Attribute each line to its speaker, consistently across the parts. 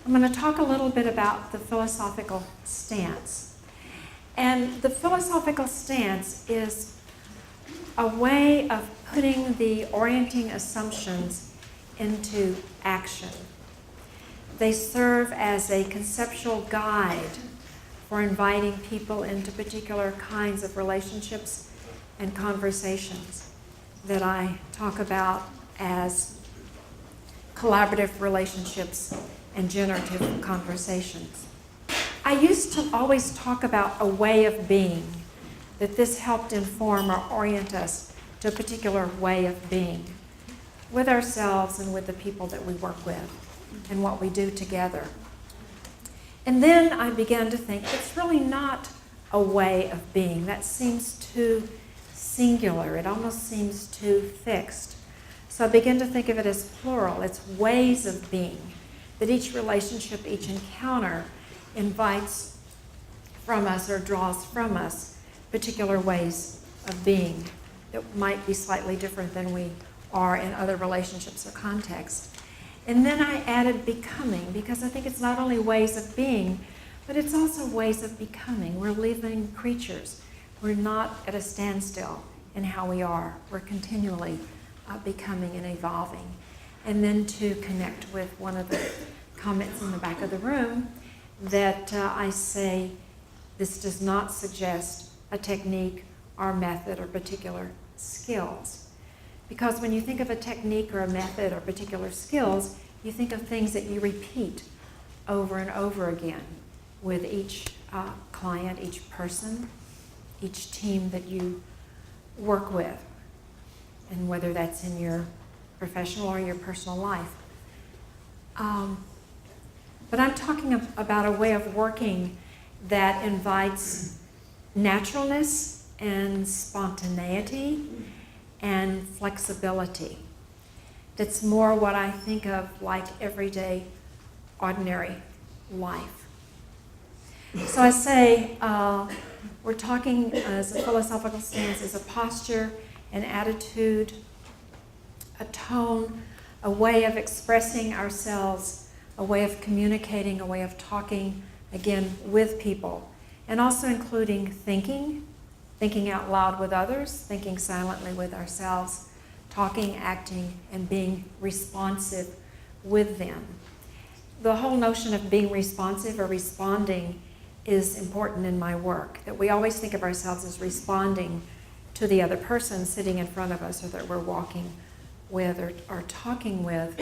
Speaker 1: I'm going to talk a little bit about the philosophical stance. And the philosophical stance is a way of putting the orienting assumptions into action. They serve as a conceptual guide for inviting people into particular kinds of relationships and conversations that I talk about as collaborative relationships and generative conversations. I used to always talk about a way of being, that this helped inform or orient us to a particular way of being with ourselves and with the people that we work with and what we do together. And then I began to think it's really not a way of being. That seems too singular. It almost seems too fixed. So I began to think of it as plural. It's ways of being, that each relationship, each encounter invites from us or draws from us particular ways of being that might be slightly different than we are in other relationships or contexts. And then I added becoming, because I think it's not only ways of being, but it's also ways of becoming. We're living creatures. We're not at a standstill in how we are. We're continually becoming and evolving. And then to connect with one of the comments in the back of the room, that I say this does not suggest a technique or method or particular skills. Because when you think of a technique or a method or particular skills, you think of things that you repeat over and over again with each client, each person, each team that you work with, and whether that's in your professional or your personal life. But I'm talking about a way of working that invites naturalness and spontaneity and flexibility. That's more what I think of like everyday, ordinary life. So I say we're talking as a philosophical stance as a posture, an attitude, a tone, a way of expressing ourselves, a way of communicating, a way of talking, again, with people, and also including thinking out loud with others, thinking silently with ourselves, talking, acting, and being responsive with them. The whole notion of being responsive or responding is important in my work, that we always think of ourselves as responding to the other person sitting in front of us or that we're walking with or talking with.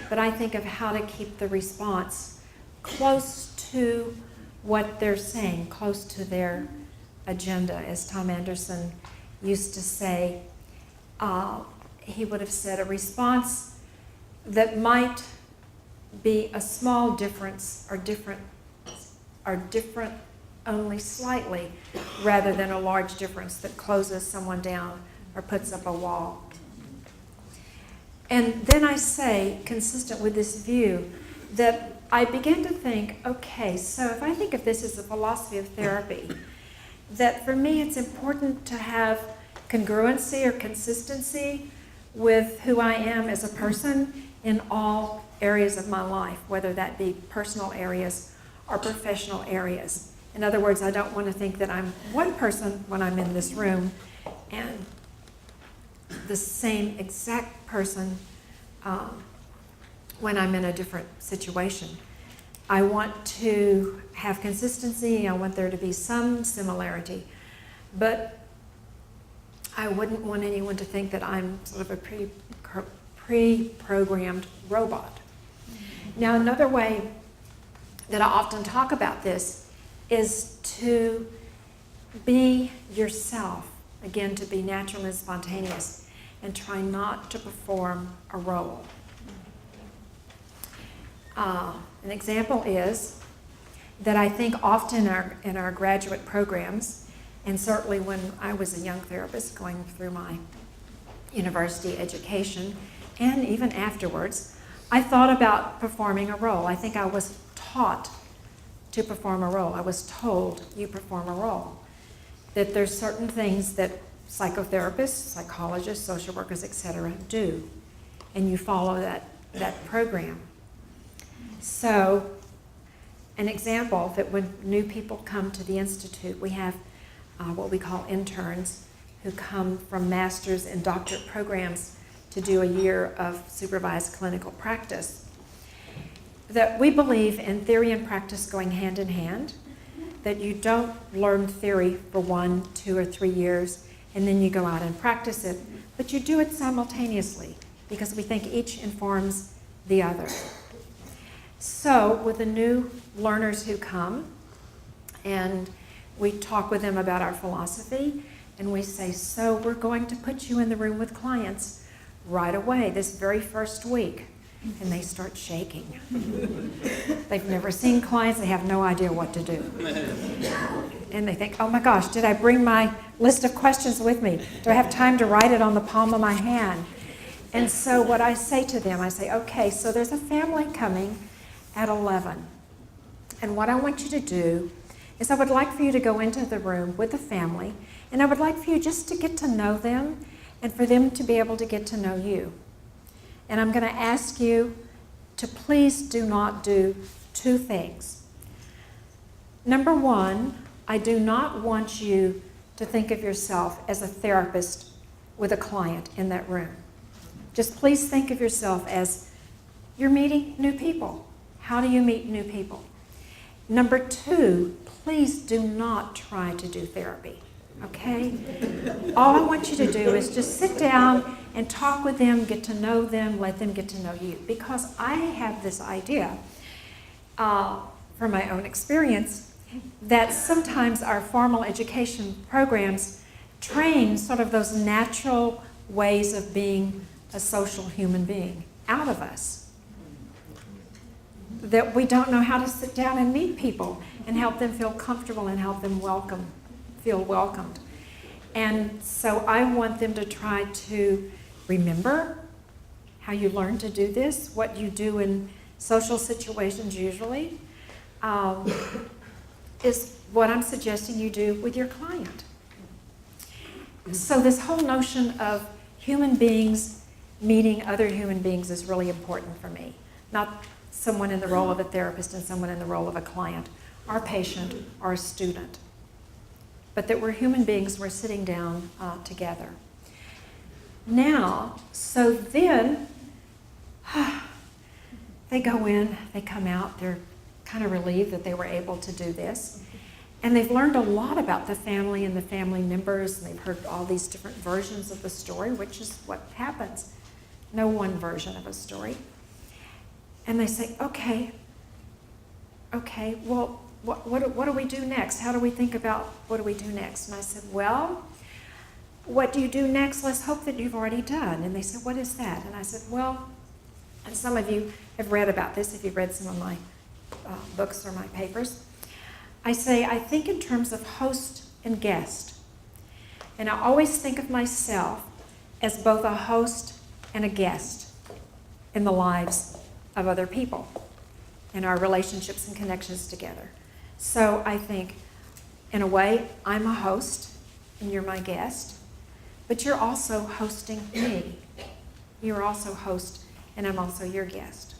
Speaker 1: But I think of how to keep the response close to what they're saying, close to their agenda. As Tom Anderson used to say, he would have said a response that might be a small difference or different only slightly, rather than a large difference that closes someone down or puts up a wall. And then I say, consistent with this view, that I begin to think, okay, so if I think of this as a philosophy of therapy, that for me it's important to have congruency or consistency with who I am as a person in all areas of my life, whether that be personal areas or professional areas. In other words, I don't want to think that I'm one person when I'm in this room and the same exact person when I'm in a different situation. I want to have consistency. I want there to be some similarity, but I wouldn't want anyone to think that I'm sort of a pre-programmed robot. Now, another way that I often talk about this is to be yourself, again, to be natural and spontaneous, and try not to perform a role. An example is that I think often in our graduate programs, and certainly when I was a young therapist going through my university education, and even afterwards, I thought about performing a role. I think I was taught to perform a role. I was told, you perform a role. That there's certain things that psychotherapists, psychologists, social workers, etc. do, and you follow that program. So, an example that when new people come to the Institute, we have what we call interns who come from master's and doctorate programs to do a year of supervised clinical practice. That we believe in theory and practice going hand in hand, that you don't learn theory for 1, 2, or 3 years and then you go out and practice it, but you do it simultaneously because we think each informs the other. So with the new learners who come, and we talk with them about our philosophy, and we say, so we're going to put you in the room with clients right away, this very first week. And they start shaking. They've never seen clients, they have no idea what to do. And they think, oh my gosh, did I bring my list of questions with me? Do I have time to write it on the palm of my hand? And so what I say to them, I say, okay, so there's a family coming at 11. And what I want you to do is I would like for you to go into the room with the family, and I would like for you just to get to know them and for them to be able to get to know you. And I'm going to ask you to please do not do 2 things. Number 1, I do not want you to think of yourself as a therapist with a client in that room. Just please think of yourself as you're meeting new people. How do you meet new people? Number 2, please do not try to do therapy, okay? All I want you to do is just sit down and talk with them, get to know them, let them get to know you. Because I have this idea from my own experience that sometimes our formal education programs train sort of those natural ways of being a social human being out of us. That we don't know how to sit down and meet people and help them feel comfortable and help them feel welcomed. And so I want them to try to remember how you learn to do this, what you do in social situations usually, is what I'm suggesting you do with your client. So this whole notion of human beings meeting other human beings is really important for me. Not someone in the role of a therapist and someone in the role of a client, or a patient, or a student. But that we're human beings, we're sitting down together. Now, so then, they go in, they come out, they're kind of relieved that they were able to do this. And they've learned a lot about the family and the family members, and they've heard all these different versions of the story, which is what happens. No one version of a story. And they say, okay, well, what do we do next? How do we think about what do we do next? And I said, well, what do you do next? Let's hope that you've already done. And they said, what is that? And I said, well, and some of you have read about this if you've read some of my books or my papers. I say, I think in terms of host and guest. And I always think of myself as both a host and a guest in the lives of other people and our relationships and connections together. So I think, in a way, I'm a host and you're my guest, but you're also hosting me. You're also host and I'm also your guest.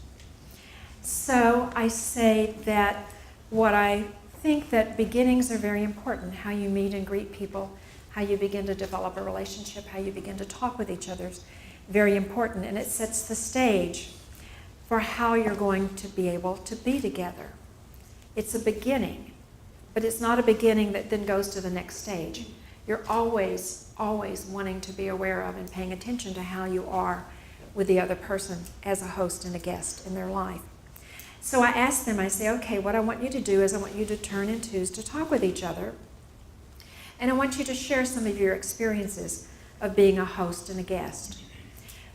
Speaker 1: So I say that what I think that beginnings are very important, how you meet and greet people, how you begin to develop a relationship, how you begin to talk with each other is very important, and it sets the stage for how you're going to be able to be together. It's a beginning, but it's not a beginning that then goes to the next stage. You're always wanting to be aware of and paying attention to how you are with the other person as a host and a guest in their life. So I ask them, I say, okay, what I want you to do is I want you to turn in twos to talk with each other, and I want you to share some of your experiences of being a host and a guest.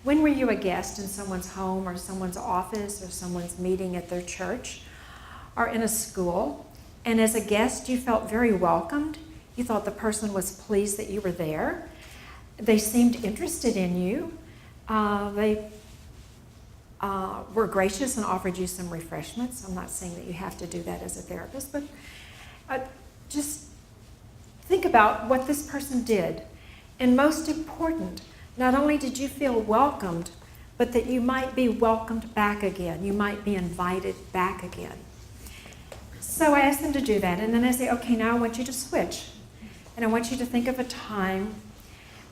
Speaker 1: When were you a guest in someone's home or someone's office or someone's meeting at their church or in a school? And as a guest, you felt very welcomed. You thought the person was pleased that you were there. They seemed interested in you. They were gracious and offered you some refreshments. I'm not saying that you have to do that as a therapist, but just think about what this person did. And most important, not only did you feel welcomed, but that you might be welcomed back again. You might be invited back again. So I asked them to do that, and then I say, okay, now I want you to switch. And I want you to think of a time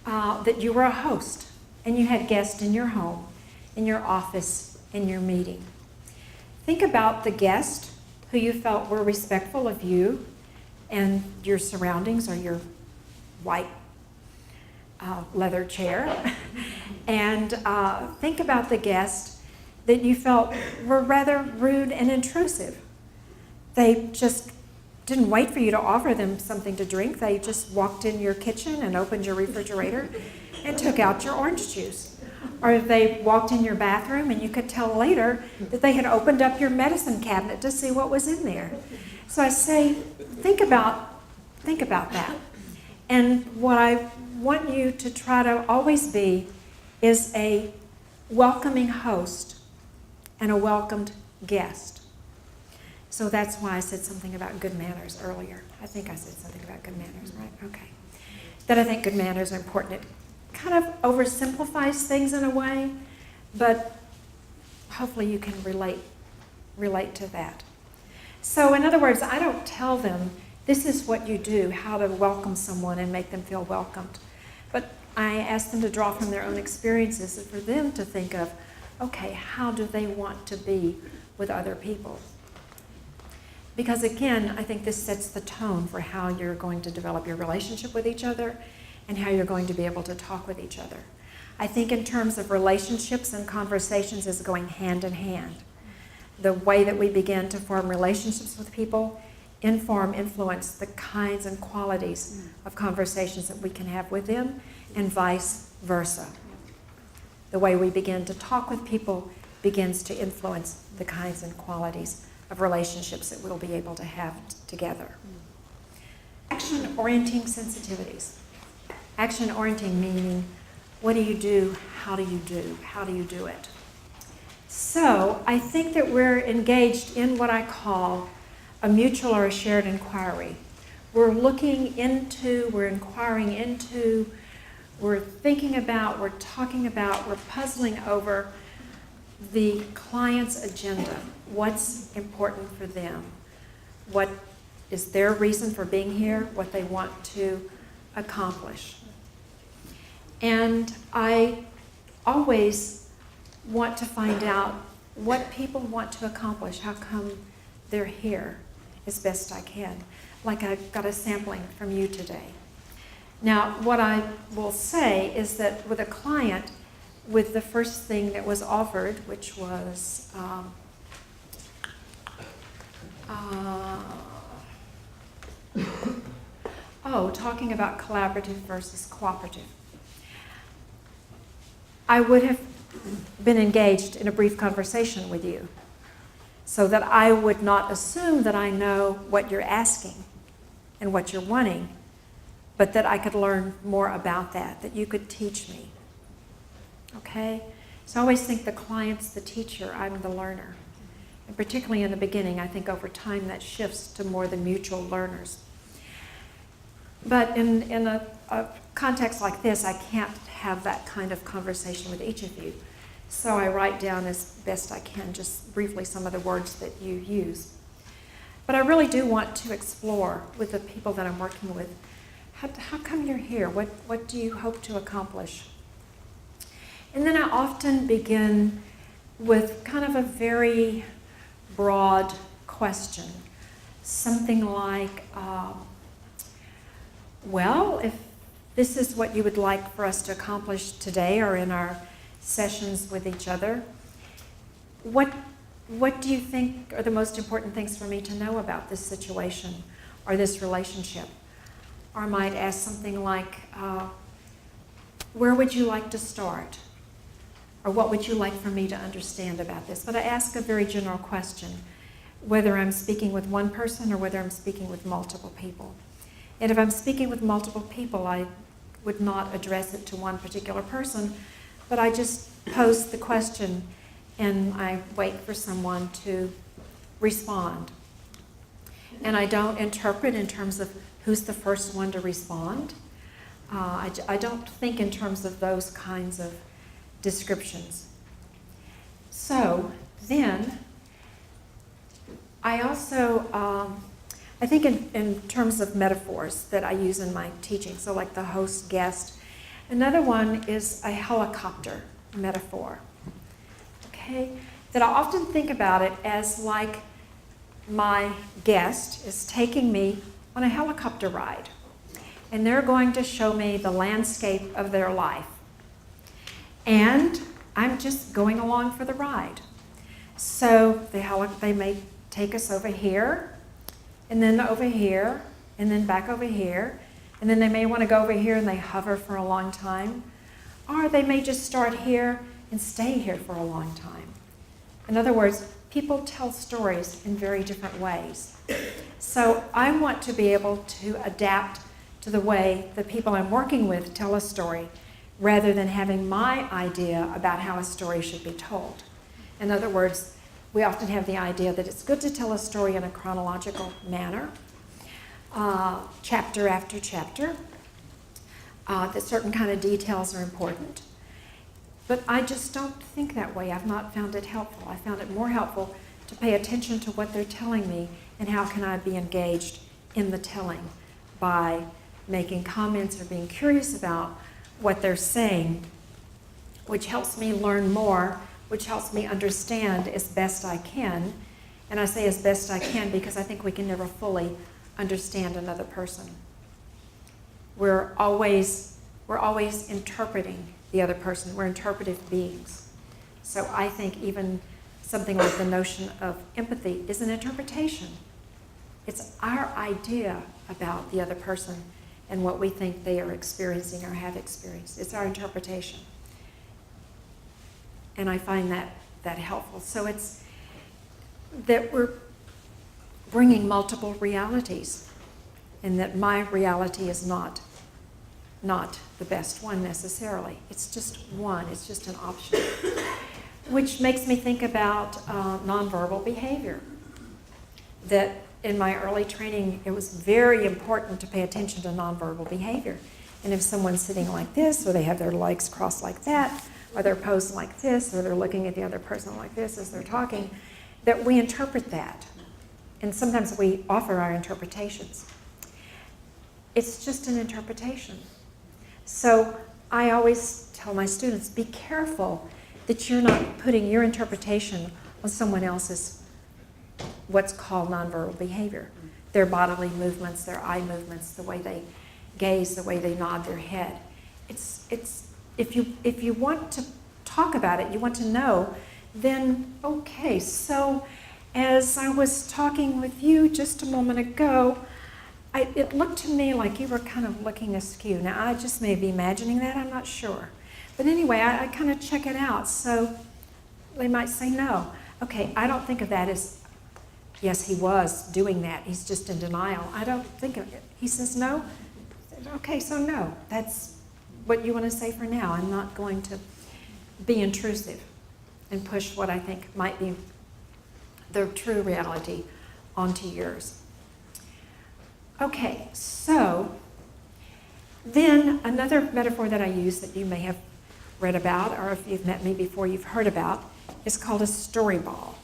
Speaker 1: that you were a host, and you had guests in your home, in your office, in your meeting. Think about the guest who you felt were respectful of you and your surroundings or your white leather chair. And think about the guests that you felt were rather rude and intrusive. They just didn't wait for you to offer them something to drink. They just walked in your kitchen and opened your refrigerator and took out your orange juice. Or they walked in your bathroom and you could tell later that they had opened up your medicine cabinet to see what was in there. So I say, think about that. And what I want you to try to always be is a welcoming host and a welcomed guest. So that's why I said something about good manners earlier. I think I said something about good manners, right? Okay. That I think good manners are important. It kind of oversimplifies things in a way, but hopefully you can relate to that. So in other words, I don't tell them this is what you do, how to welcome someone and make them feel welcomed. But I ask them to draw from their own experiences and for them to think of, okay, how do they want to be with other people? Because again, I think this sets the tone for how you're going to develop your relationship with each other and how you're going to be able to talk with each other. I think in terms of relationships and conversations is going hand in hand. The way that we begin to form relationships with people influence the kinds and qualities of conversations that we can have with them, and vice versa. The way we begin to talk with people begins to influence the kinds and qualities of relationships that we'll be able to have together. Action-orienting sensitivities. Action-orienting meaning, what do you do, how do you do it? So I think that we're engaged in what I call a mutual or a shared inquiry. We're looking into, we're inquiring into, we're thinking about, we're talking about, we're puzzling over the client's agenda. What's important for them? What is their reason for being here? What they want to accomplish? And I always want to find out what people want to accomplish. How come they're here as best I can? Like I got a sampling from you today. Now, what I will say is that with a client, with the first thing that was offered, which was talking about collaborative versus cooperative. I would have been engaged in a brief conversation with you so that I would not assume that I know what you're asking and what you're wanting, but that I could learn more about that you could teach me. Okay? So I always think the client's the teacher, I'm the learner. And particularly in the beginning, I think over time that shifts to more the mutual learners. But in a context like this, I can't have that kind of conversation with each of you. So I write down as best I can just briefly some of the words that you use. But I really do want to explore with the people that I'm working with, how come you're here? What do you hope to accomplish? And then I often begin with kind of a very broad question. Something like, well, if this is what you would like for us to accomplish today or in our sessions with each other, what do you think are the most important things for me to know about this situation or this relationship? Or I might ask something like, where would you like to start? Or what would you like for me to understand about this? But I ask a very general question, whether I'm speaking with one person or whether I'm speaking with multiple people. And if I'm speaking with multiple people, I would not address it to one particular person, but I just pose the question and I wait for someone to respond. And I don't interpret in terms of who's the first one to respond. I don't think in terms of those kinds of descriptions. So then, I also, I think in terms of metaphors that I use in my teaching, so like the host, guest. Another one is a helicopter metaphor, okay? That I often think about it as like my guest is taking me on a helicopter ride, and they're going to show me the landscape of their life. And I'm just going along for the ride. So they may take us over here, and then over here, and then back over here, and then they may want to go over here and they hover for a long time, or they may just start here and stay here for a long time. In other words, people tell stories in very different ways. So I want to be able to adapt to the way the people I'm working with tell a story, rather than having my idea about how a story should be told. In other words, we often have the idea that it's good to tell a story in a chronological manner, chapter after chapter, that certain kind of details are important. But I just don't think that way. I've not found it helpful. I found it more helpful to pay attention to what they're telling me and how can I be engaged in the telling by making comments or being curious about what they're saying, which helps me learn more, which helps me understand as best I can. And I say as best I can because I think we can never fully understand another person. We're always interpreting the other person. We're interpretive beings. So I think even something like the notion of empathy is an interpretation. It's our idea about the other person and what we think they are experiencing or have experienced. It's our interpretation. And I find that helpful. So it's that we're bringing multiple realities, and that my reality is not the best one necessarily. It's just one. It's just an option. Which makes me think about nonverbal behavior. That in my early training, it was very important to pay attention to nonverbal behavior. And if someone's sitting like this, or they have their legs crossed like that, or they're posed like this, or they're looking at the other person like this as they're talking, that we interpret that. And sometimes we offer our interpretations. It's just an interpretation. So I always tell my students, be careful that you're not putting your interpretation on someone else's what's called nonverbal behavior. Their bodily movements, their eye movements, the way they gaze, the way they nod their head. It's if you want to talk about it, you want to know, then okay. So as I was talking with you just a moment ago, it looked to me like you were kind of looking askew. Now I just may be imagining that, I'm not sure. But anyway, I kind of check it out. So they might say no. Okay, I don't think of that as, yes, he was doing that. He's just in denial. I don't think of it. He says no. Okay, so no. That's what you want to say for now. I'm not going to be intrusive and push what I think might be the true reality onto yours. Okay, so then another metaphor that I use that you may have read about, or if you've met me before, you've heard about, is called a story ball.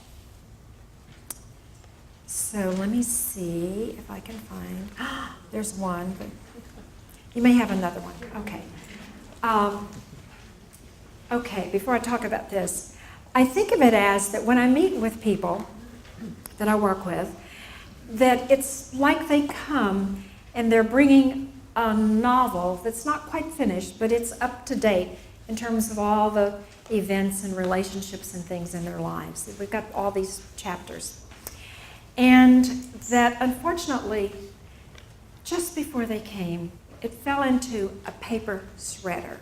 Speaker 1: So let me see if I can find, there's one, but you may have another one. Okay. Okay, before I talk about this, I think of it as that when I meet with people that I work with, that it's like they come and they're bringing a novel that's not quite finished, but it's up to date in terms of all the events and relationships and things in their lives. We've got all these chapters. And that unfortunately, just before they came, it fell into a paper shredder.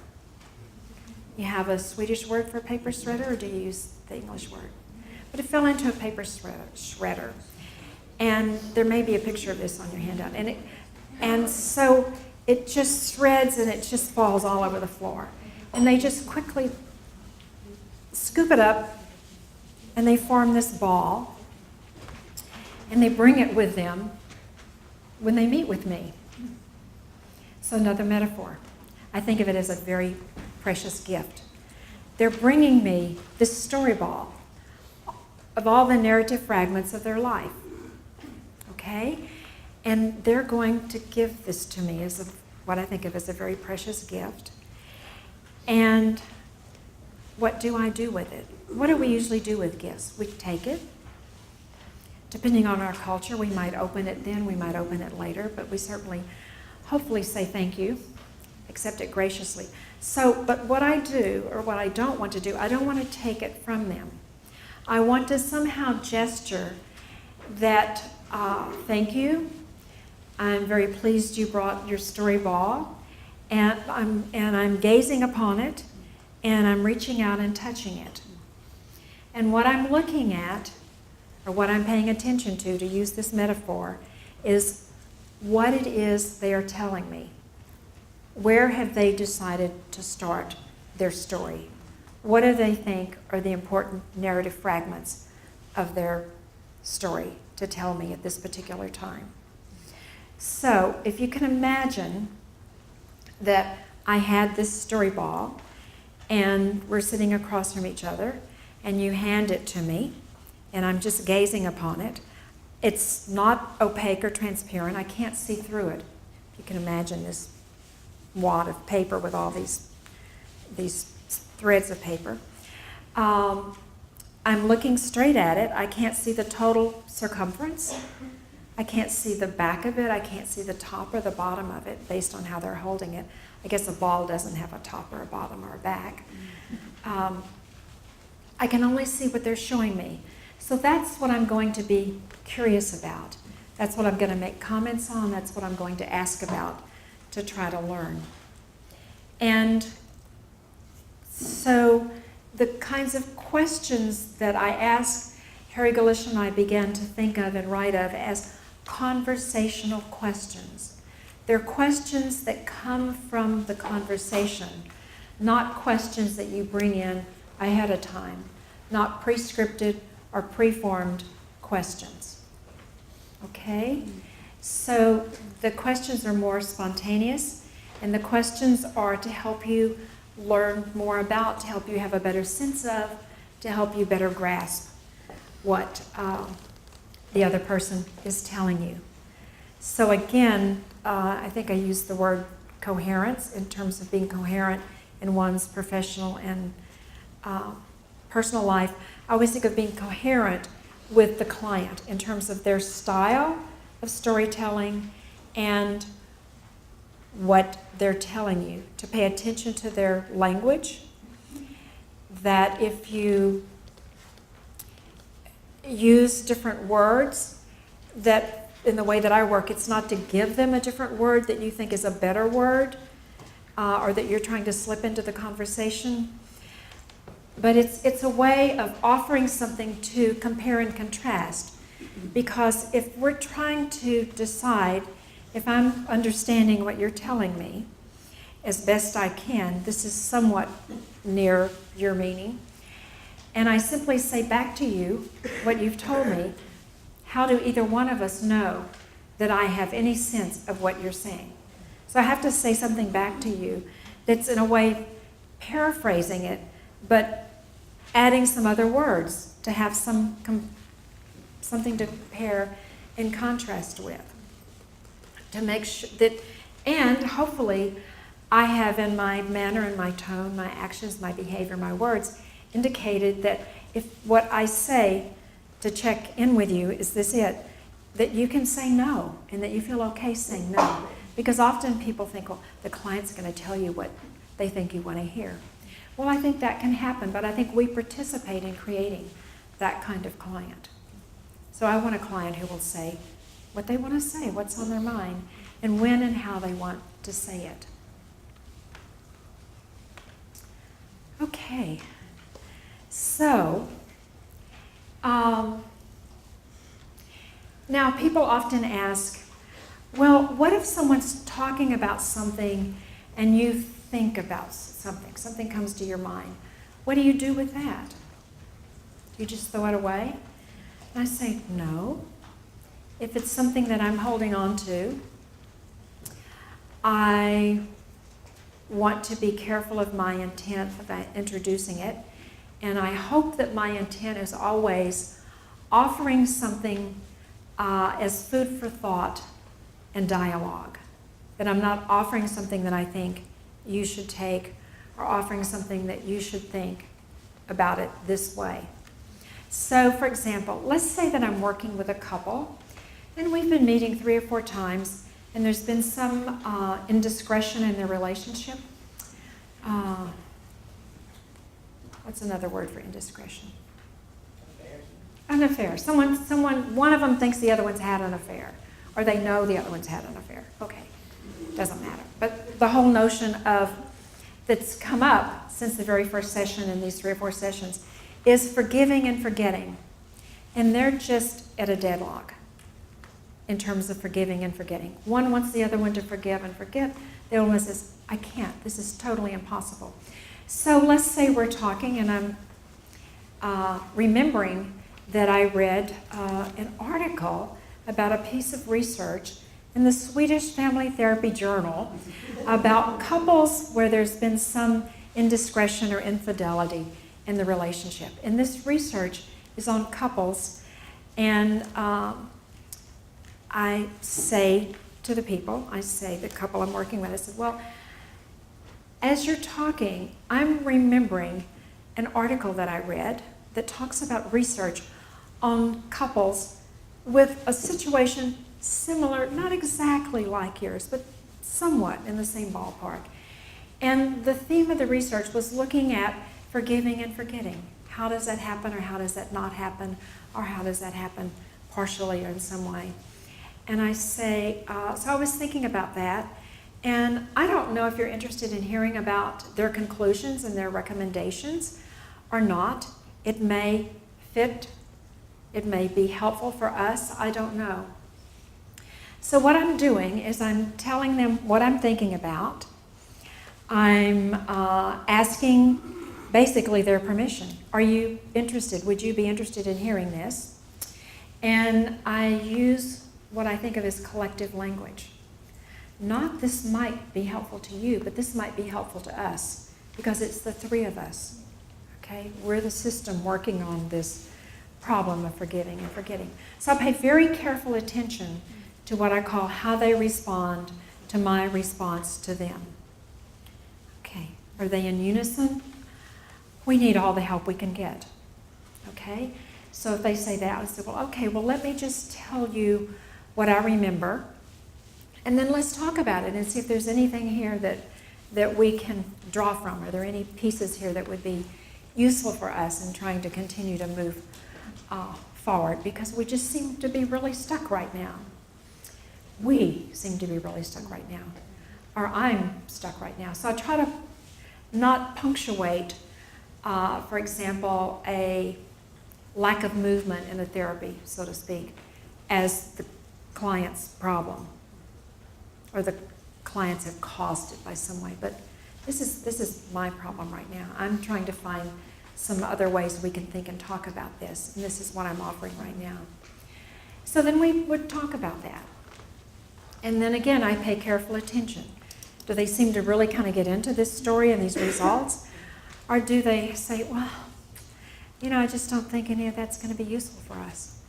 Speaker 1: You have a Swedish word for paper shredder, or do you use the English word? But it fell into a paper shredder. And there may be a picture of this on your handout. And so it just shreds and it just falls all over the floor. And they just quickly scoop it up and they form this ball. And they bring it with them when they meet with me. So another metaphor. I think of it as a very precious gift. They're bringing me this story ball of all the narrative fragments of their life. Okay? And they're going to give this to me as what I think of as a very precious gift. And what do I do with it? What do we usually do with gifts? We take it. Depending on our culture, we might open it then, we might open it later, but we certainly, hopefully say thank you, accept it graciously. So, but what I do, or what I don't want to do, I don't want to take it from them. I want to somehow gesture that, thank you, I'm very pleased you brought your story ball, and I'm gazing upon it, and I'm reaching out and touching it. And what I'm looking at, or what I'm paying attention to use this metaphor, is what it is they are telling me. Where have they decided to start their story? What do they think are the important narrative fragments of their story to tell me at this particular time? So, if you can imagine that I had this story ball, and we're sitting across from each other, and you hand it to me, and I'm just gazing upon it. It's not opaque or transparent. I can't see through it. You can imagine this wad of paper with all these threads of paper. I'm looking straight at it. I can't see the total circumference. I can't see the back of it. I can't see the top or the bottom of it based on how they're holding it. I guess a ball doesn't have a top or a bottom or a back. I can only see what they're showing me. So that's what I'm going to be curious about. That's what I'm going to make comments on. That's what I'm going to ask about to try to learn. And so the kinds of questions that I ask, Harry Galish and I began to think of and write of as conversational questions. They're questions that come from the conversation, not questions that you bring in ahead of time, not prescripted or preformed questions. Okay? So the questions are more spontaneous, and the questions are to help you learn more about, to help you have a better sense of, to help you better grasp what the other person is telling you. So again, I think I used the word coherence in terms of being coherent in one's professional and personal life. I always think of being coherent with the client in terms of their style of storytelling and what they're telling you, to pay attention to their language, that if you use different words, that in the way that I work, it's not to give them a different word that you think is a better word or that you're trying to slip into the conversation, but it's a way of offering something to compare and contrast. Because if we're trying to decide if I'm understanding what you're telling me as best I can, this is somewhat near your meaning, and I simply say back to you what you've told me, how do either one of us know that I have any sense of what you're saying? So I have to say something back to you that's in a way paraphrasing it, but adding some other words to have something to compare in contrast with. To make sure that, and hopefully I have in my manner and my tone, my actions, my behavior, my words, indicated that if what I say to check in with you is this it, that you can say no, and that you feel okay saying no. Because often people think, well, the client's going to tell you what they think you want to hear. Well, I think that can happen, but I think we participate in creating that kind of client. So I want a client who will say what they want to say, what's on their mind, and when and how they want to say it. Okay, so now people often ask, well, what if someone's talking about something and you think about something comes to your mind? What do you do with that? Do you just throw it away? And I say, no. If it's something that I'm holding on to, I want to be careful of my intent about introducing it, and I hope that my intent is always offering something as food for thought and dialogue. That I'm not offering something that I think you should take, or offering something that you should think about it this way. So, for example, let's say that I'm working with a couple, and we've been meeting 3 or 4 times, and there's been some indiscretion in their relationship. What's another word for indiscretion? An affair. One of them thinks the other one's had an affair, or they know the other one's had an affair. Okay, doesn't matter. But the whole notion of that's come up since the very first session in these 3 or 4 sessions is forgiving and forgetting. And they're just at a deadlock in terms of forgiving and forgetting. One wants the other one to forgive and forget. The other one says, I can't. This is totally impossible. So let's say we're talking and I'm remembering that I read an article about a piece of research in the Swedish Family Therapy Journal about couples where there's been some indiscretion or infidelity in the relationship. And this research is on couples, and I say to the people, the couple I'm working with, I said, well, as you're talking, I'm remembering an article that I read that talks about research on couples with a situation similar, not exactly like yours, but somewhat in the same ballpark. And the theme of the research was looking at forgiving and forgetting. How does that happen, or how does that not happen, or how does that happen partially or in some way? And I say, so I was thinking about that, and I don't know if you're interested in hearing about their conclusions and their recommendations or not. It may fit, it may be helpful for us, I don't know. So what I'm doing is I'm telling them what I'm thinking about. I'm asking basically their permission. Are you interested? Would you be interested in hearing this? And I use what I think of as collective language. Not this might be helpful to you, but this might be helpful to us, because it's the 3 of us. Okay? We're the system working on this problem of forgiving and forgetting. So I pay very careful attention to what I call how they respond to my response to them. Okay, are they in unison? We need all the help we can get. Okay, so if they say that, I say, well, okay, well, let me just tell you what I remember, and then let's talk about it and see if there's anything here that we can draw from. Are there any pieces here that would be useful for us in trying to continue to move forward? Because we just seem to be really stuck right now. We seem to be really stuck right now, or I'm stuck right now. So I try to not punctuate, for example, a lack of movement in a therapy, so to speak, as the client's problem, or the clients have caused it by some way. But this is my problem right now. I'm trying to find some other ways we can think and talk about this, and this is what I'm offering right now. So then we would talk about that. And then again, I pay careful attention. Do they seem to really kind of get into this story and these results? Or do they say, well, I just don't think any of that's going to be useful for us.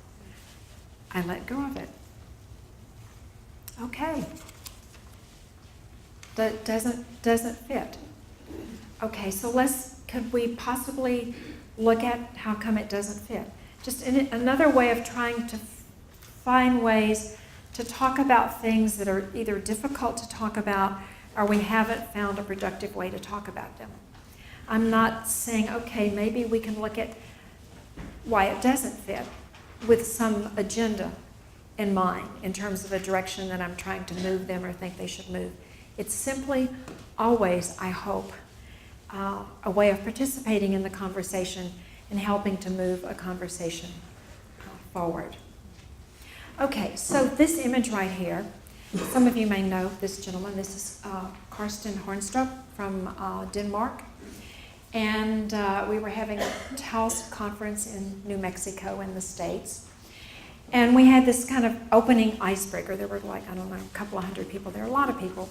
Speaker 1: I let go of it. Okay. That doesn't fit. Okay, so could we possibly look at how come it doesn't fit? Just another way of trying to find ways to talk about things that are either difficult to talk about or we haven't found a productive way to talk about them. I'm not saying, okay, maybe we can look at why it doesn't fit with some agenda in mind in terms of a direction that I'm trying to move them or think they should move. It's simply always, I hope, a way of participating in the conversation and helping to move a conversation forward. Okay, so this image right here, some of you may know this gentleman. This is Karsten Hornstrup from Denmark. And we were having a TALS conference in New Mexico in the States. And we had this kind of opening icebreaker. There were like, I don't know, a couple of hundred people there, a lot of people.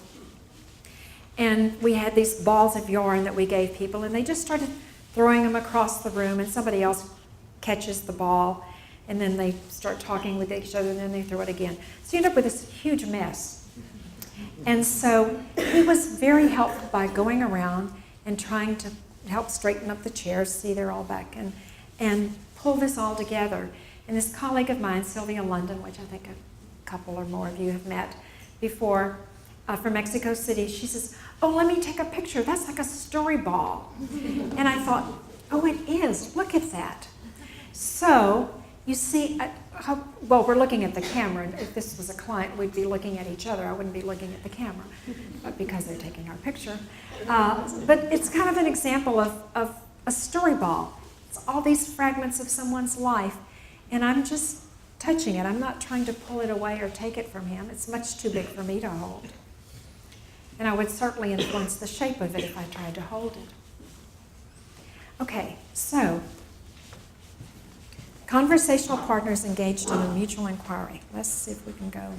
Speaker 1: And we had these balls of yarn that we gave people, and they just started throwing them across the room, and somebody else catches the ball. and then they start talking with each other, and then they throw it again. So you end up with this huge mess. And so he was very helpful by going around and trying to help straighten up the chairs, see they're all back, and pull this all together. And this colleague of mine, Sylvia London, which I think a couple or more of you have met before, from Mexico City, she says, "Oh, let me take a picture. That's like a story ball." And I thought, oh, it is. Look at that. So you see, well, we're looking at the camera, and if this was a client, we'd be looking at each other. I wouldn't be looking at the camera, but because they're taking our picture. But it's kind of an example of a story ball. It's all these fragments of someone's life, and I'm just touching it. I'm not trying to pull it away or take it from him. It's much too big for me to hold. And I would certainly influence the shape of it if I tried to hold it. Okay, so conversational partners engaged in a mutual inquiry. Let's see if we can go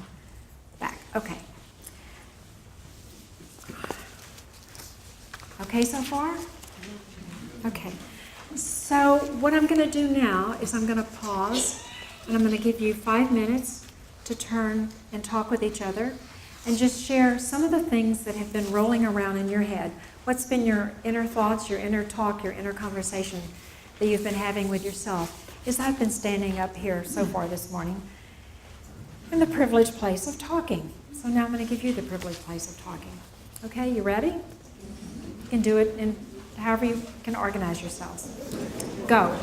Speaker 1: back. Okay. Okay so far? Okay. So what I'm going to do now is I'm going to pause, and I'm going to give you 5 minutes to turn and talk with each other and just share some of the things that have been rolling around in your head. What's been your inner thoughts, your inner talk, your inner conversation that you've been having with yourself? Is I've been standing up here so far this morning in the privileged place of talking. So now I'm going to give you the privileged place of talking. Okay, you ready? You can do it in however you can organize yourselves. Go.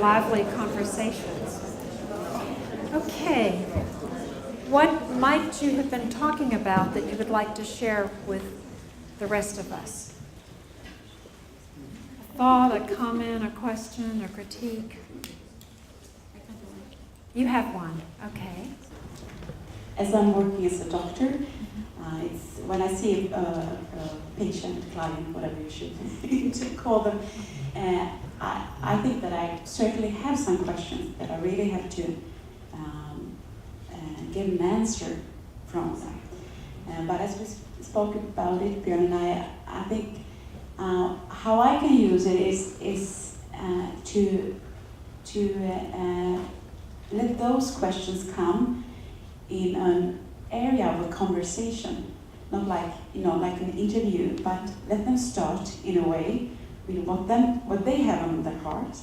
Speaker 1: Lively conversations. Okay, what might you have been talking about that you would like to share with the rest of us? A thought, a comment, a question, a critique? You have one, okay.
Speaker 2: As I'm working as a doctor, it's when I see a patient, client, whatever you should call them, I think that I certainly have some questions that I really have to get an answer from them. But as we spoke about it, Björn and I think how I can use it is to let those questions come in an area of a conversation, not like like an interview, but let them start in a way with what they have on their heart,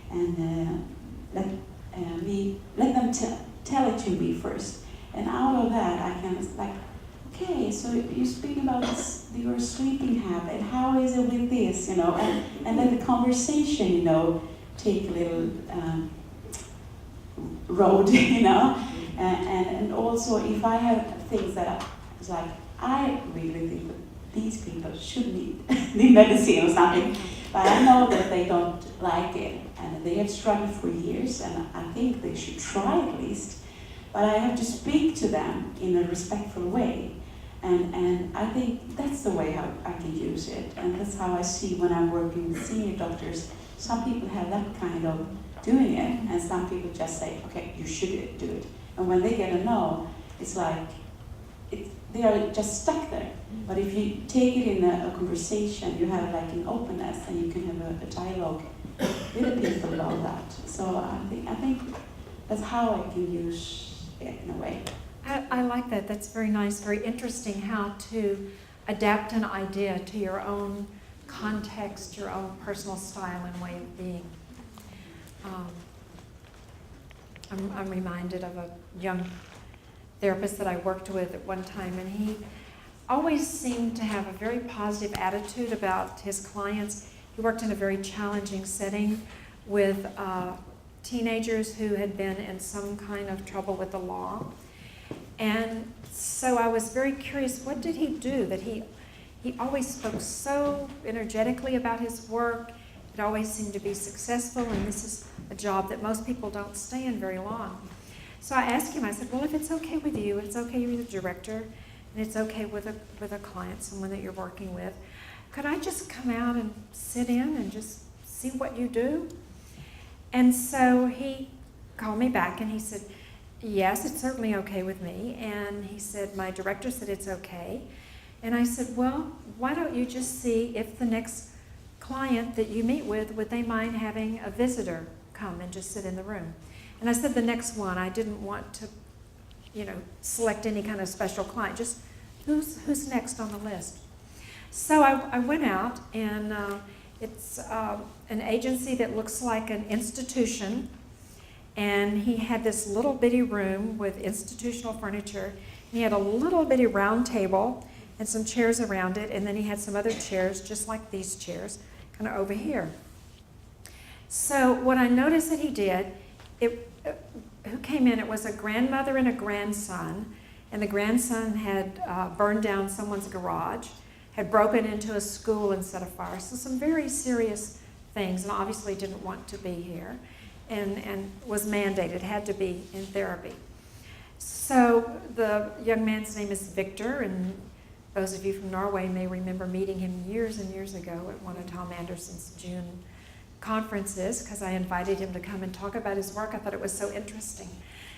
Speaker 2: and let them tell it to me first, and out of that I can okay, so you speak about your sleeping habit. How is it with this? And let the conversation take a little road, and also if I have things that I really think that these people should need medicine or something, but I know that they don't like it, and they have struggled for years, and I think they should try at least. But I have to speak to them in a respectful way, and I think that's the way how I can use it, and that's how I see when I'm working with senior doctors. Some people have that kind of doing it, and some people just say, okay, you should do it. And when they get a no, it's like, they are just stuck there. But if you take it in a conversation, you have like an openness, and you can have a dialogue with the people about that. So I think that's how I can use it in a way.
Speaker 1: I like that. That's very nice, very interesting how to adapt an idea to your own context, your own personal style and way of being. I'm reminded of a young therapist that I worked with at one time, and always seemed to have a very positive attitude about his clients. He worked in a very challenging setting with teenagers who had been in some kind of trouble with the law. And so I was very curious, what did he do that he always spoke so energetically about his work? It always seemed to be successful, and this is a job that most people don't stay in very long. So I asked him, I said, well, if it's okay with you, it's okay you're the director, and it's okay with a client, someone that you're working with, could I just come out and sit in and just see what you do? And so he called me back and he said, yes, it's certainly okay with me. And he said, my director said it's okay. And I said, well, why don't you just see if the next client that you meet with, would they mind having a visitor come and just sit in the room? And I said the next one. I didn't want to, select any kind of special client, just who's next on the list. So I went out, and it's an agency that looks like an institution, and he had this little bitty room with institutional furniture. He had a little bitty round table and some chairs around it, and then he had some other chairs just like these chairs kind of over here. So what I noticed that he did, who came in, it was a grandmother and a grandson, and the grandson had burned down someone's garage, had broken into a school and set a fire. So some very serious things, and obviously didn't want to be here, and was mandated, had to be in therapy. So the young man's name is Victor, and those of you from Norway may remember meeting him years and years ago at one of Tom Anderson's June conferences, because I invited him to come and talk about his work. I thought it was so interesting.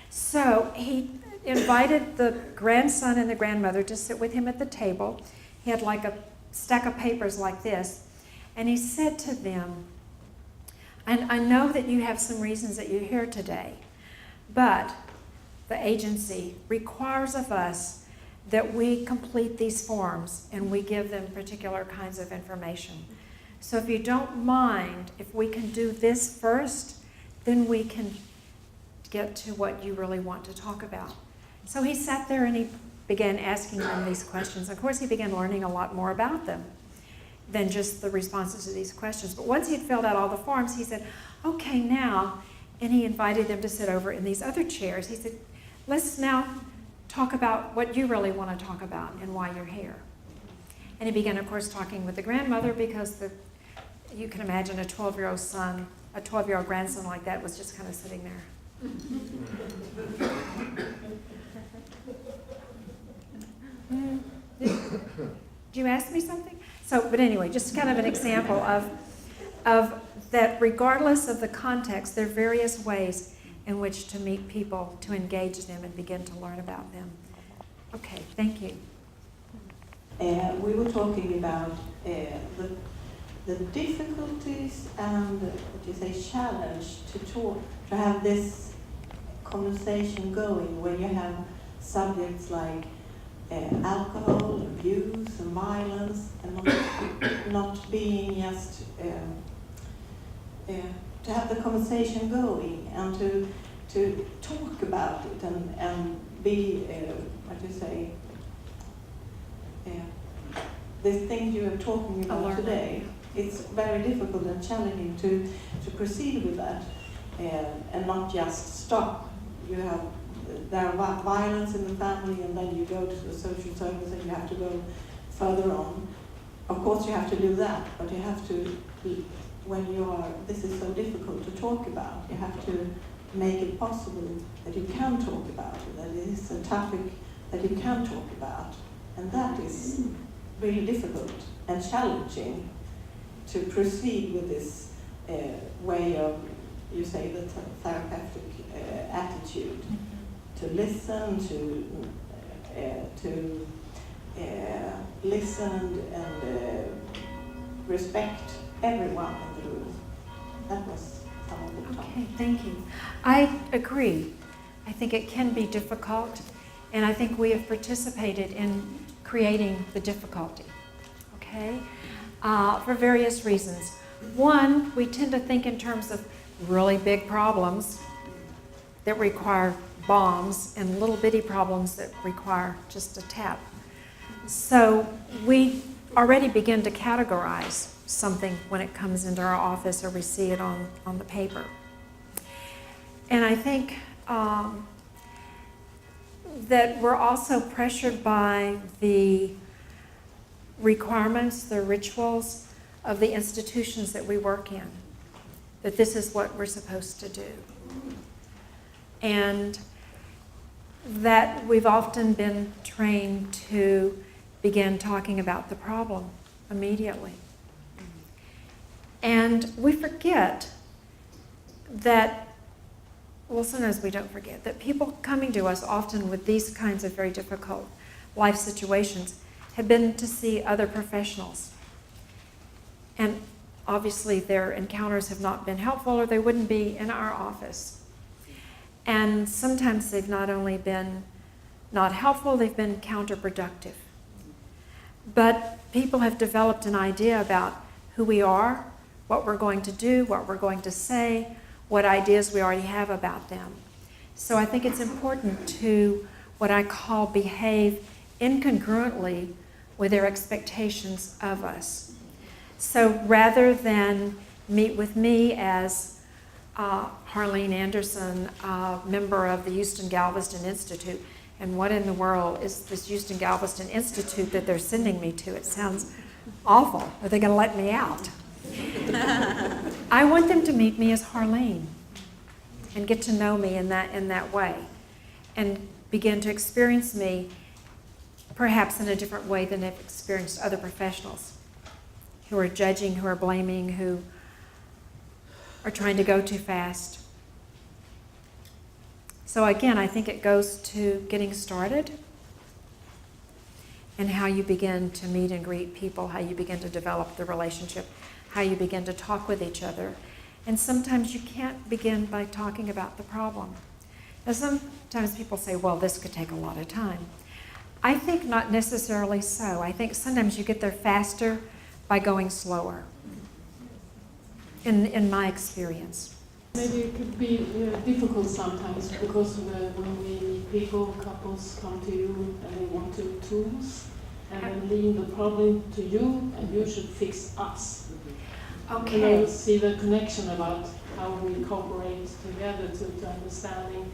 Speaker 1: So he invited the grandson and the grandmother to sit with him at the table. He had like a stack of papers like this, and he said to them, and I know that you have some reasons that you're here today, but the agency requires of us that we complete these forms and we give them particular kinds of information. So if you don't mind, if we can do this first, then we can get to what you really want to talk about. So he sat there and he began asking them these questions. Of course, he began learning a lot more about them than just the responses to these questions. But once he'd filled out all the forms, he said, okay, now, and he invited them to sit over in these other chairs. He said, let's now talk about what you really want to talk about and why you're here. And he began, of course, talking with the grandmother, because you can imagine a 12-year-old son, a 12-year-old grandson like that was just kind of sitting there. Did you ask me something? So, but anyway, just kind of an example of that regardless of the context, there are various ways in which to meet people, to engage them, and begin to learn about them. Okay, thank you.
Speaker 2: We were talking about the difficulties and challenge to have this conversation going when you have subjects like alcohol, abuse, and violence, and not being just to have the conversation going and to talk about it and be the things you are talking about today. It's very difficult and challenging to proceed with that and not just stop. There are violence in the family, and then you go to the social service and you have to go further on. Of course you have to do that, but you have to, this is so difficult to talk about, you have to make it possible that you can talk about it, that it is a topic that you can talk about. And that is really difficult and challenging to proceed with this way of, the therapeutic attitude, to listen, to listen and respect everyone in the room. That was some of the talk.
Speaker 1: Okay, thank you. I agree. I think it can be difficult, and I think we have participated in creating the difficulty, okay, for various reasons. One, we tend to think in terms of really big problems that require bombs and little bitty problems that require just a tap. So we already begin to categorize something when it comes into our office or we see it on the paper. And I think that we're also pressured by the requirements, the rituals of the institutions that we work in, that this is what we're supposed to do. And that we've often been trained to begin talking about the problem immediately. And we forget that, well, sometimes we don't forget, that people coming to us often with these kinds of very difficult life situations have been to see other professionals. And obviously their encounters have not been helpful or they wouldn't be in our office. And sometimes they've not only been not helpful, they've been counterproductive. But people have developed an idea about who we are, what we're going to do, what we're going to say, what ideas we already have about them. So I think it's important to, what I call, behave incongruently with their expectations of us. So rather than meet with me as Harlene Anderson, member of the Houston Galveston Institute, and what in the world is this Houston Galveston Institute that they're sending me to? It sounds awful. Are they going to let me out? I want them to meet me as Harlene and get to know me in that way and begin to experience me perhaps in a different way than they've experienced other professionals who are judging, who are blaming, who are trying to go too fast. So again, I think it goes to getting started and how you begin to meet and greet people, how you begin to develop the relationship, how you begin to talk with each other. And sometimes you can't begin by talking about the problem. Now sometimes people say, well, this could take a lot of time. I think not necessarily so. I think sometimes you get there faster by going slower, in my experience.
Speaker 3: Maybe it could be difficult sometimes because when we meet people, couples come to you and they want to tools and then leave the problem to you and you should fix us.
Speaker 1: Okay.
Speaker 3: You see the connection about how we cooperate together to understanding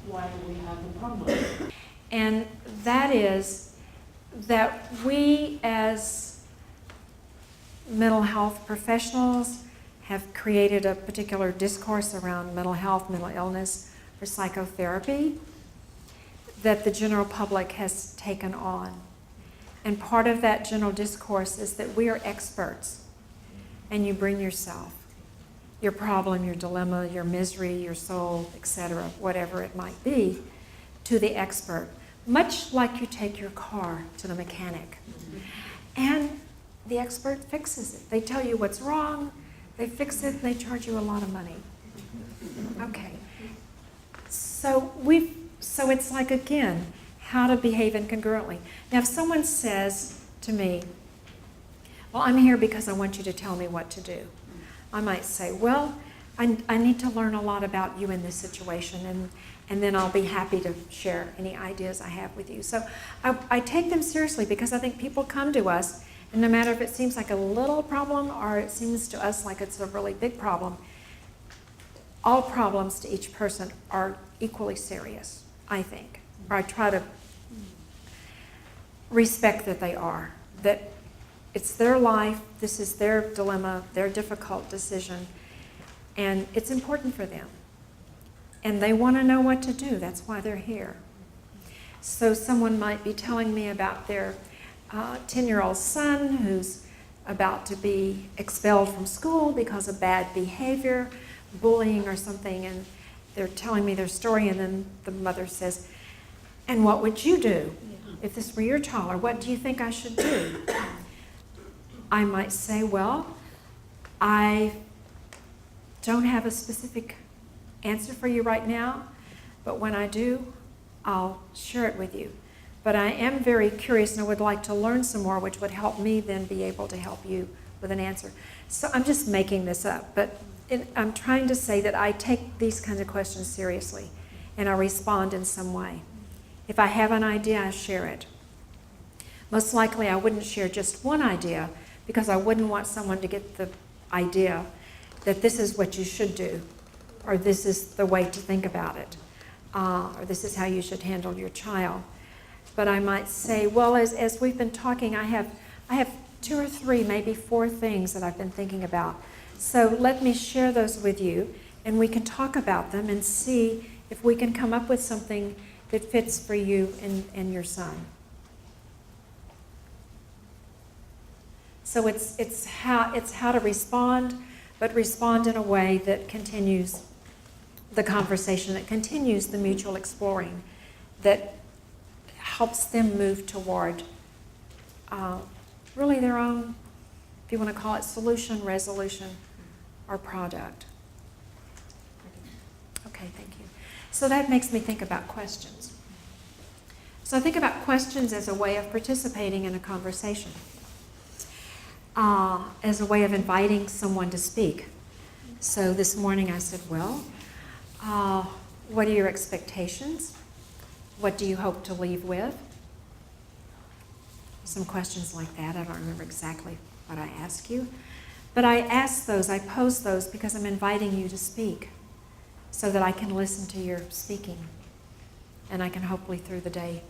Speaker 3: why we have the problem.
Speaker 1: And that is that we as mental health professionals have created a particular discourse around mental health, mental illness, or psychotherapy that the general public has taken on. And part of that general discourse is that we are experts, and you bring yourself, your problem, your dilemma, your misery, your soul, etc., whatever it might be, to the expert, much like you take your car to the mechanic. And the expert fixes it. They tell you what's wrong, they fix it, they charge you a lot of money. Okay. So it's like, again, how to behave incongruently. Now, if someone says to me, well, I'm here because I want you to tell me what to do, I might say, well, I need to learn a lot about you in this situation, and then I'll be happy to share any ideas I have with you. So I take them seriously because I think people come to us, and no matter if it seems like a little problem or it seems to us like it's a really big problem, all problems to each person are equally serious, I think. Or I try to respect that they are, that it's their life, this is their dilemma, their difficult decision, and it's important for them. And they want to know what to do, that's why they're here. So someone might be telling me about their 10-year-old son who's about to be expelled from school because of bad behavior, bullying or something, and they're telling me their story, and then the mother says, and what would you do if this were your child, or what do you think I should do? I might say, well, I don't have a specific answer for you right now, but when I do, I'll share it with you. But I am very curious and I would like to learn some more, which would help me then be able to help you with an answer. So I'm just making this up, but I'm trying to say that I take these kinds of questions seriously and I respond in some way. If I have an idea, I share it. most likely I wouldn't share just one idea because I wouldn't want someone to get the idea that this is what you should do, or this is the way to think about it, or this is how you should handle your child. But I might say, well, as we've been talking, I have 2 or 3, maybe 4 things that I've been thinking about. So let me share those with you, and we can talk about them and see if we can come up with something that fits for you and your son. So it's how to respond, but respond in a way that continues the conversation, that continues the mutual exploring, that helps them move toward really their own, if you want to call it, solution, resolution, or product. Okay, thank you. So that makes me think about questions. So I think about questions as a way of participating in a conversation, as a way of inviting someone to speak. So this morning I said, well, what are your expectations? What do you hope to leave with? Some questions like that. I don't remember exactly what I asked you. But I ask those, I pose those because I'm inviting you to speak so that I can listen to your speaking. And I can hopefully through the day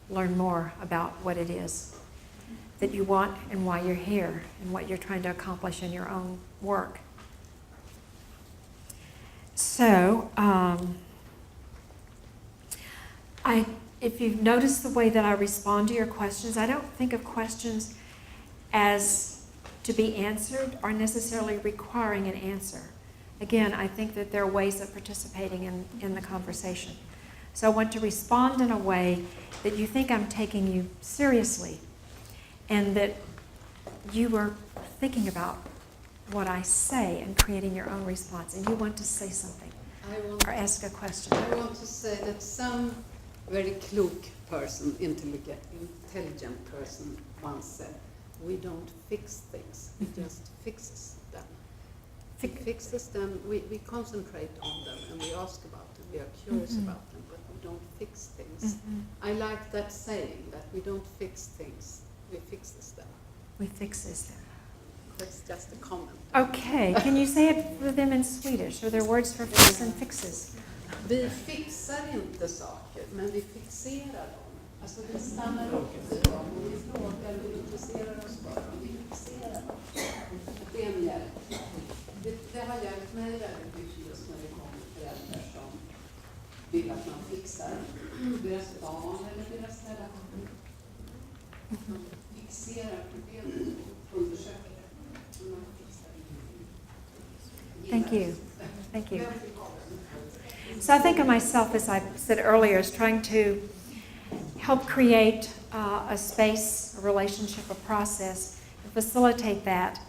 Speaker 1: learn more about what it is that you want and why you're here and what you're trying to accomplish in your own work. So, if you've noticed the way that I respond to your questions, I don't think of questions as to be answered or necessarily requiring an answer. Again, I think that there are ways of participating in the conversation. So I want to respond in a way that you think I'm taking you seriously and that you are thinking about what I say and creating your own response, and you want to say something or ask a question.
Speaker 4: I want to say that some very klok person, intelligent person once said, we don't fix things, we just fix them. We fixes them, we concentrate on them and we ask about them, we are curious about them, but we don't fix things. I like that saying, that we don't fix things, we fixes them.
Speaker 1: We fixes them.
Speaker 4: That's just a comment.
Speaker 1: Okay, can you say it for them in Swedish? Are there words for fix and fixes?
Speaker 4: Vi fixar inte saker, men vi fixerar dem. Alltså vi stannar upp vid dem och vi frågar, vi intresserar oss för dem, vi fixerar dem. Det är en hjälp. Det har hjälpt mig väldigt mycket just när det kommer föräldrar som vill att man fixar deras barn eller deras relation. Man fixerar problemet och undersöker det. Man fixar det.
Speaker 1: Thank you. Thank you. So I think of myself, as I said earlier, as trying to help create a space, a relationship, a process, and facilitate that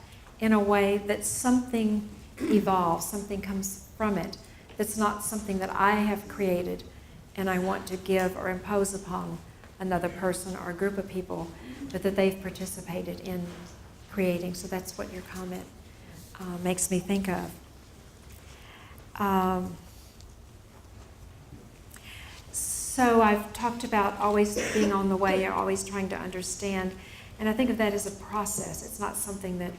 Speaker 1: in a way that something evolves, something comes from it, that's not something that I have created and I want to give or impose upon another person or a group of people, but that they've participated in creating. So that's what your comment makes me think of. So I've talked about always being on the way, or always trying to understand, and I think of that as a process. It's not something that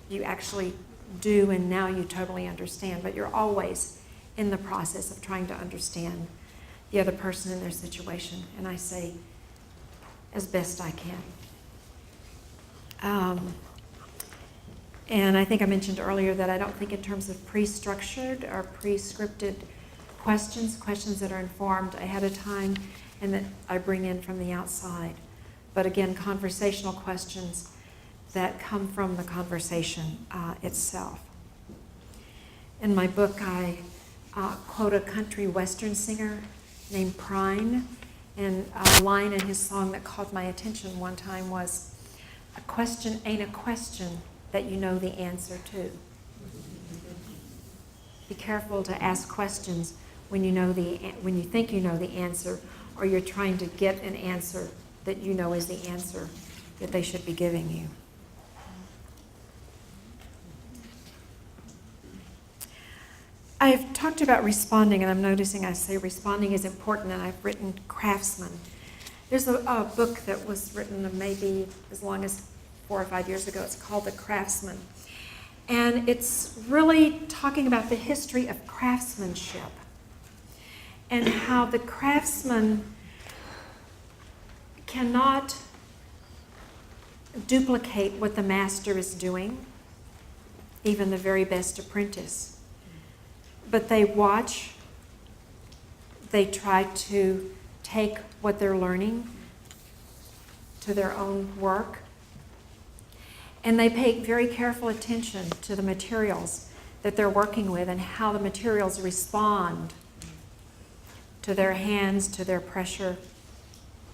Speaker 1: you actually do and now you totally understand, but you're always in the process of trying to understand the other person and their situation, and I say, as best I can. And I think I mentioned earlier that I don't think in terms of pre-structured or pre-scripted questions that are informed ahead of time and that I bring in from the outside. But again, conversational questions that come from the conversation itself. In my book, I quote a country western singer named Prine, and a line in his song that caught my attention one time was, "A question ain't a question that you know the answer to." Be careful to ask questions when you think you know the answer, or you're trying to get an answer that you know is the answer that they should be giving you. I've talked about responding, and I'm noticing I say responding is important, and I've written craftsman. There's a book that was written maybe as long as 4 or 5 years ago. It's called The Craftsman. And it's really talking about the history of craftsmanship and how the craftsman cannot duplicate what the master is doing, even the very best apprentice. But they watch, they try to take what they're learning to their own work, and they pay very careful attention to the materials that they're working with and how the materials respond to their hands, to their pressure,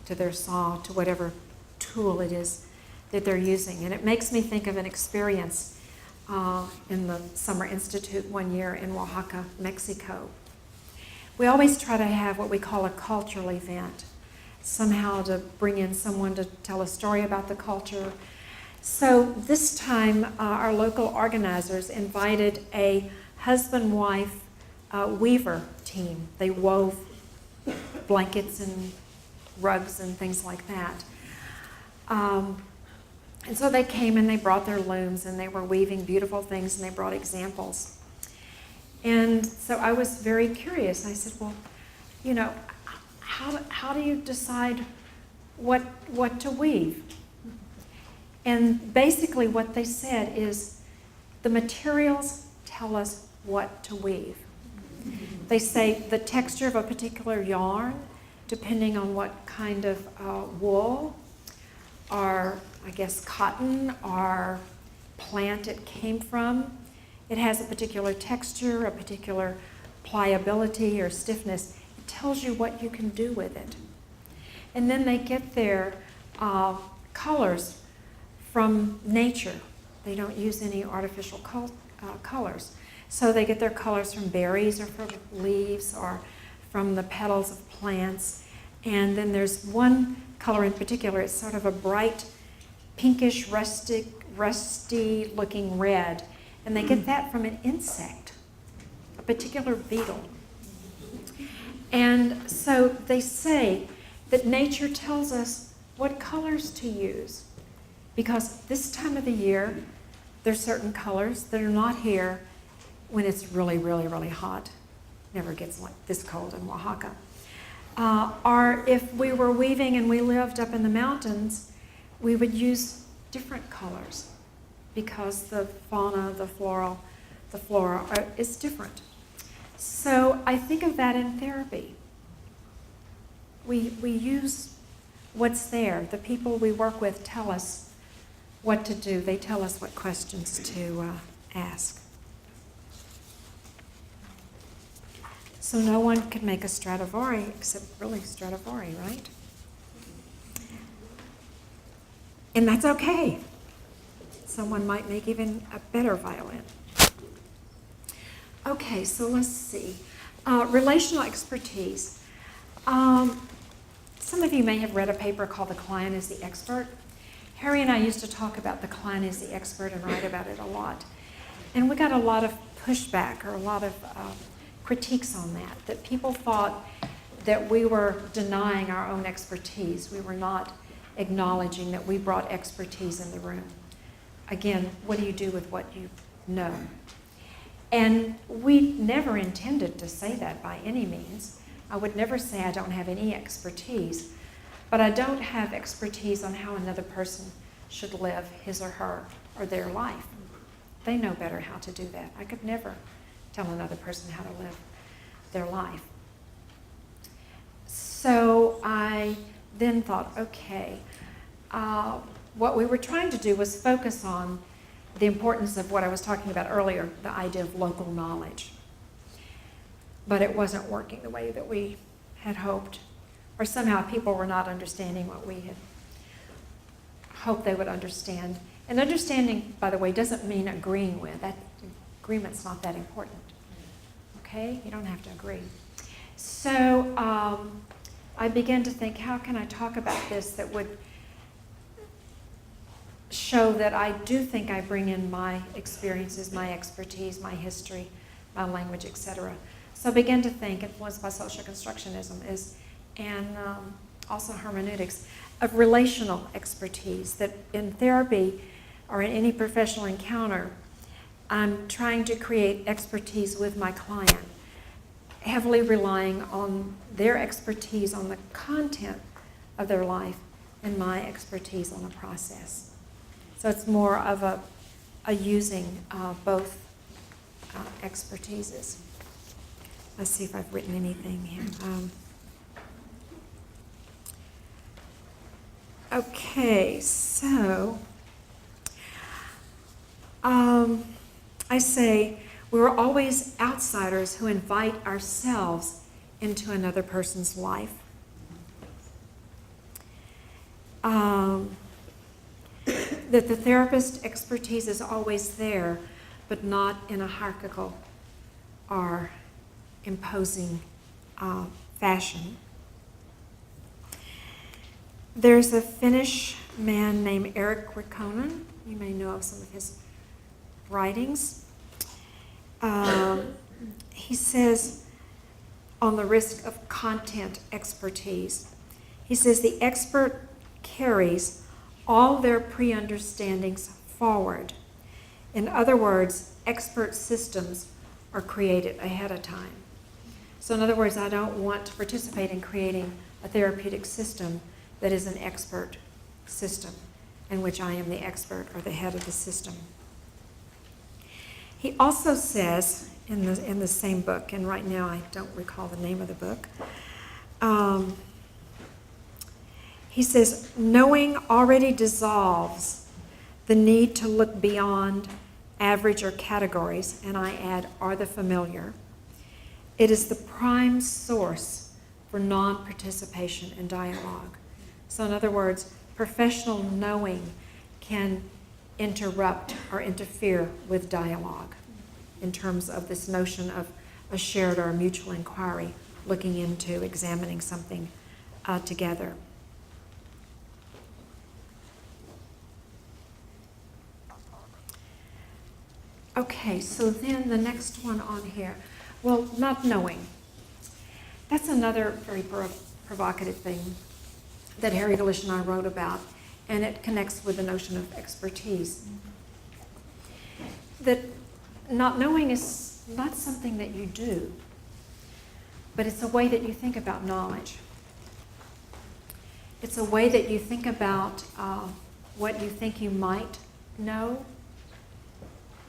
Speaker 1: to their saw, to whatever tool it is that they're using. And it makes me think of an experience in the Summer Institute one year in Oaxaca, Mexico. We always try to have what we call a cultural event, somehow to bring in someone to tell a story about the culture. So this time, our local organizers invited a husband-wife weaver team. They wove blankets and rugs and things like that. And so they came and they brought their looms and they were weaving beautiful things and they brought examples. And so I was very curious. I said, well, you know, how do you decide what to weave? And basically what they said is the materials tell us what to weave. They say the texture of a particular yarn, depending on what kind of wool or, I guess, cotton or plant it came from. It has a particular texture, a particular pliability or stiffness. It tells you what you can do with it. And then they get their colors from nature. They don't use any artificial colors. So they get their colors from berries or from leaves or from the petals of plants. And then there's one color in particular. It's sort of a bright pinkish, rusty looking red. And they get that from an insect, a particular beetle. And so they say that nature tells us what colors to use, because this time of the year, there's certain colors that are not here when it's really, really, really hot. Never gets like this cold in Oaxaca. Or if we were weaving and we lived up in the mountains, we would use different colors because the fauna, the flora is different. So I think of that in therapy. We use what's there. The people we work with tell us what to do. They tell us what questions to ask. So no one could make a Stradivari except really Stradivari, right? And that's okay. Someone might make even a better violin. Okay, so let's see. Relational expertise. Some of you may have read a paper called The Client is the Expert. Harry and I used to talk about the client is the expert and write about it a lot. And we got a lot of pushback or a lot of critiques on that people thought that we were denying our own expertise. We were not acknowledging that we brought expertise in the room. Again, what do you do with what you know? And we never intended to say that by any means. I would never say I don't have any expertise, but I don't have expertise on how another person should live his or her or their life. They know better how to do that. I could never tell another person how to live their life. So I then thought, okay, what we were trying to do was focus on the importance of what I was talking about earlier, the idea of local knowledge. But it wasn't working the way that we had hoped, or somehow people were not understanding what we had hoped they would understand. And understanding, by the way, doesn't mean agreeing with. That agreement's not that important. Okay? You don't have to agree. So I began to think, how can I talk about this that would show that I do think I bring in my experiences, my expertise, my history, my language, etc. So I began to think, influenced by social constructionism, and also hermeneutics, of relational expertise, that in therapy or in any professional encounter, I'm trying to create expertise with my client, heavily relying on their expertise on the content of their life and my expertise on the process. So it's more of a using both expertises. Let's see if I've written anything here. Okay, so I say we're always outsiders who invite ourselves into another person's life. That the therapist expertise is always there, but not in a hierarchical or imposing fashion. There's a Finnish man named Erik Rikkonen. You may know of some of his writings. He says on the risk of content expertise, he says the expert carries all their pre-understandings forward. In other words, expert systems are created ahead of time. So in other words, I don't want to participate in creating a therapeutic system that is an expert system in which I am the expert or the head of the system. He also says in the same book, and right now I don't recall the name of the book, he says, knowing already dissolves the need to look beyond average or categories, and I add, are the familiar. It is the prime source for non-participation in dialogue. So in other words, professional knowing can interrupt or interfere with dialogue in terms of this notion of a shared or a mutual inquiry, looking into, examining something together. Okay, so then the next one on here, well, not knowing. That's another very provocative thing that Harry Glish and I wrote about, and it connects with the notion of expertise. That not knowing is not something that you do, but it's a way that you think about knowledge. It's a way that you think about what you think you might know,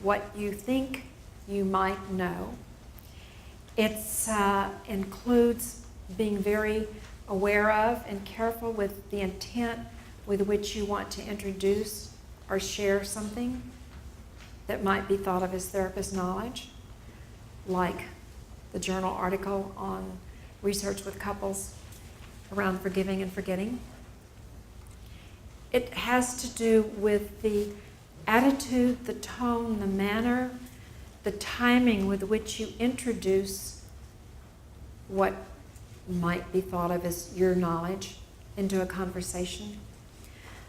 Speaker 1: what you think you might know. It includes being very aware of and careful with the intent with which you want to introduce or share something that might be thought of as therapist knowledge, like the journal article on research with couples around forgiving and forgetting. It has to do with the attitude, the tone, the manner, the timing with which you introduce what might be thought of as your knowledge into a conversation.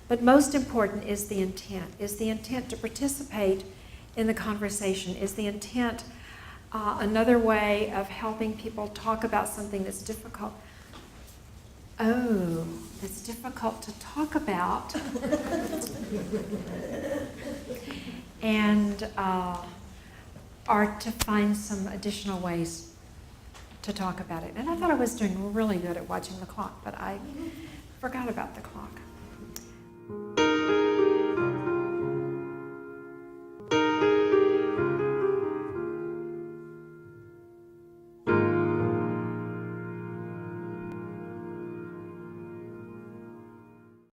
Speaker 1: But most important is the intent. Is the intent to participate in the conversation? Is the intent another way of helping people talk about something that's difficult? Oh, that's difficult to talk about. And or to find some additional ways to talk about it. And I thought I was doing really good at watching the clock, but I forgot about the clock.